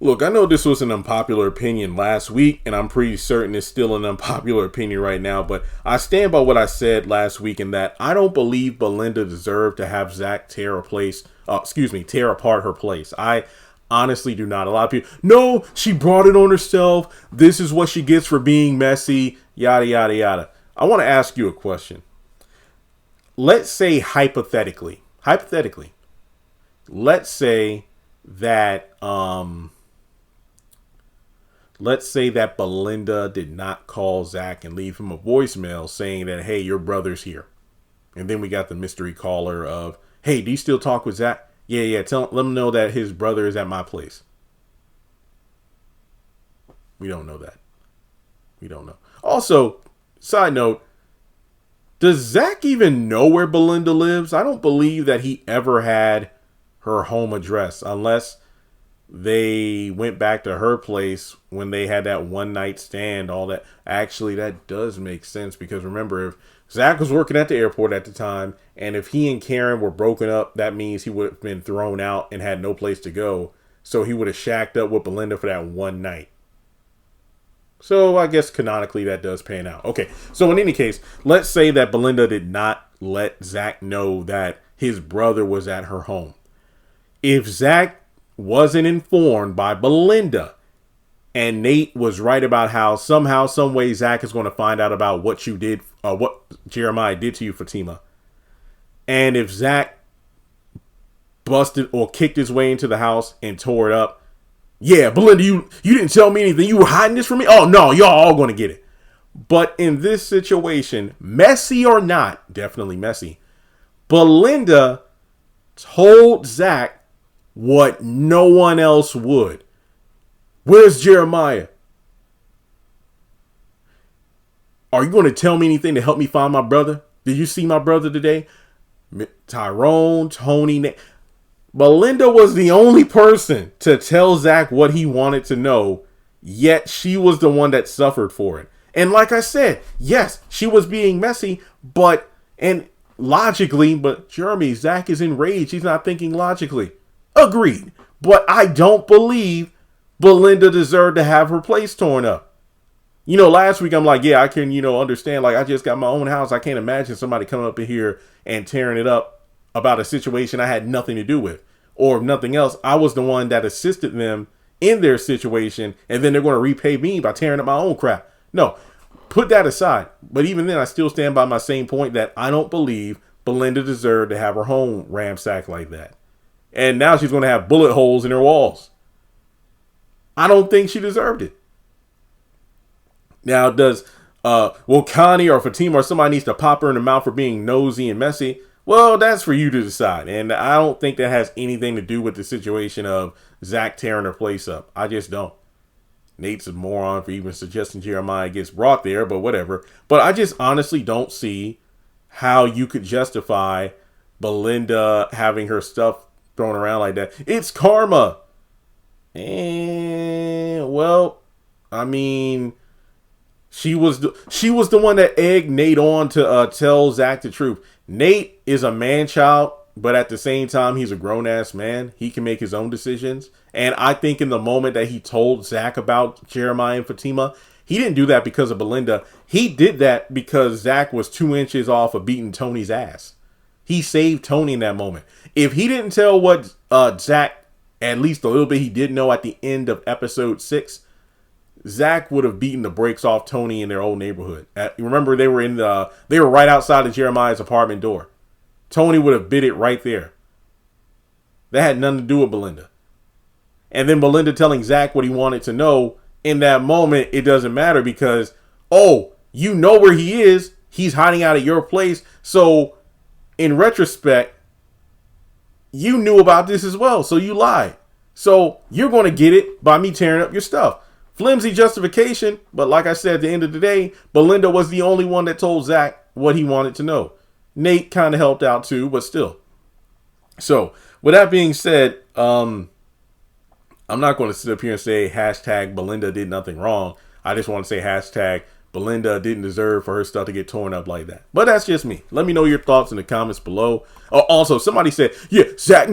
Look, I know this was an unpopular opinion last week, and I'm pretty certain it's still an unpopular opinion right now, but I stand by what I said last week in that I don't believe Belinda deserved to have Zach tear apart her place. I honestly do not. A lot of people, no, she brought it on herself. This is what she gets for being messy, yada, yada, yada. I want to ask you a question. Let's say hypothetically, let's say that, Belinda did not call Zach and leave him a voicemail saying that, hey, your brother's here. And then we got the mystery caller of, hey, do you still talk with Zach? Yeah. Let him know that his brother is at my place. We don't know that. We don't know. Also, side note, does Zach even know where Belinda lives? I don't believe that he ever had her home address unless they went back to her place when they had that one night stand, all that. Actually, that does make sense because remember, if Zach was working at the airport at the time, and if he and Karen were broken up, that means he would have been thrown out and had no place to go. So he would have shacked up with Belinda for that one night. So I guess canonically that does pan out. Okay, so in any case, let's say that Belinda did not let Zach know that his brother was at her home. If Zach wasn't informed by Belinda and Nate was right about how somehow, some way Zach is going to find out about what you did, what Jeremiah did to you, Fatima. And if Zach busted or kicked his way into the house and tore it up, yeah, Belinda, you didn't tell me anything. You were hiding this from me. Oh no, y'all all going to get it. But in this situation, messy or not, definitely messy, Belinda told Zach what no one else would. Where's Jeremiah? Are you going to tell me anything to help me find my brother? Did you see my brother today? Tyrone, Tony, Nate. Belinda was the only person to tell Zach what he wanted to know, yet she was the one that suffered for it. And like I said, yes, she was being messy, and logically, but Jeremy, Zach is enraged. He's not thinking logically. Agreed. But I don't believe Belinda deserved to have her place torn up. You know, last week I'm like, yeah, I can, understand. Like, I just got my own house. I can't imagine somebody coming up in here and tearing it up about a situation I had nothing to do with. Or if nothing else, I was the one that assisted them in their situation. And then they're going to repay me by tearing up my own crap. No, put that aside. But even then, I still stand by my same point that I don't believe Belinda deserved to have her home ransacked like that. And now she's going to have bullet holes in her walls. I don't think she deserved it. Now, Connie or Fatima or somebody needs to pop her in the mouth for being nosy and messy? Well, that's for you to decide. And I don't think that has anything to do with the situation of Zach tearing her place up. I just don't. Nate's a moron for even suggesting Jeremiah gets brought there, but whatever. But I just honestly don't see how you could justify Belinda having her stuff thrown around like that. It's karma. And well, I mean, she was the one that egged Nate on to tell Zach the truth. Nate is a man child, but at the same time, he's a grown ass man. He can make his own decisions. And I think in the moment that he told Zach about Jeremiah and Fatima, he didn't do that because of Belinda. He did that because Zach was 2 inches off of beating Tony's ass. He saved Tony in that moment. If he didn't tell what Zach, at least a little bit he did know at the end of episode 6, Zach would have beaten the brakes off Tony in their old neighborhood. Remember, they were right outside of Jeremiah's apartment door. Tony would have bit it right there. That had nothing to do with Belinda. And then Belinda telling Zach what he wanted to know, in that moment, it doesn't matter because, oh, you know where he is. He's hiding out at your place. So, in retrospect, you knew about this as well. So, you lied. So, you're going to get it by me tearing up your stuff. Flimsy justification, but like I said, at the end of the day, Belinda was the only one that told Zach what he wanted to know. Nate kind of helped out too, but still. So, with that being said, I'm not going to sit up here and say hashtag Belinda did nothing wrong. I just want to say hashtag Belinda didn't deserve for her stuff to get torn up like that. But that's just me. Let me know your thoughts in the comments below. Oh, also, somebody said, yeah, Zach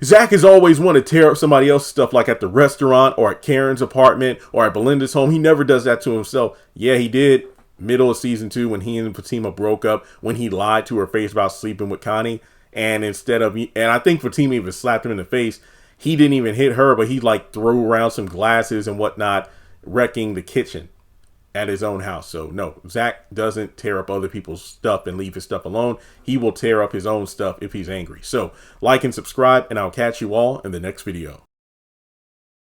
Zach has always wanted to tear up somebody else's stuff, like at the restaurant or at Karen's apartment or at Belinda's home. He never does that to himself. Yeah, he did. Middle of season 2 when he and Fatima broke up, when he lied to her face about sleeping with Connie. And instead of, and I think Fatima even slapped him in the face. He didn't even hit her, but he like threw around some glasses and whatnot, wrecking the kitchen at his own house. So no, Zach doesn't tear up other people's stuff and leave his stuff alone. He will tear up his own stuff if he's angry. So like and subscribe, and I'll catch you all in the next video.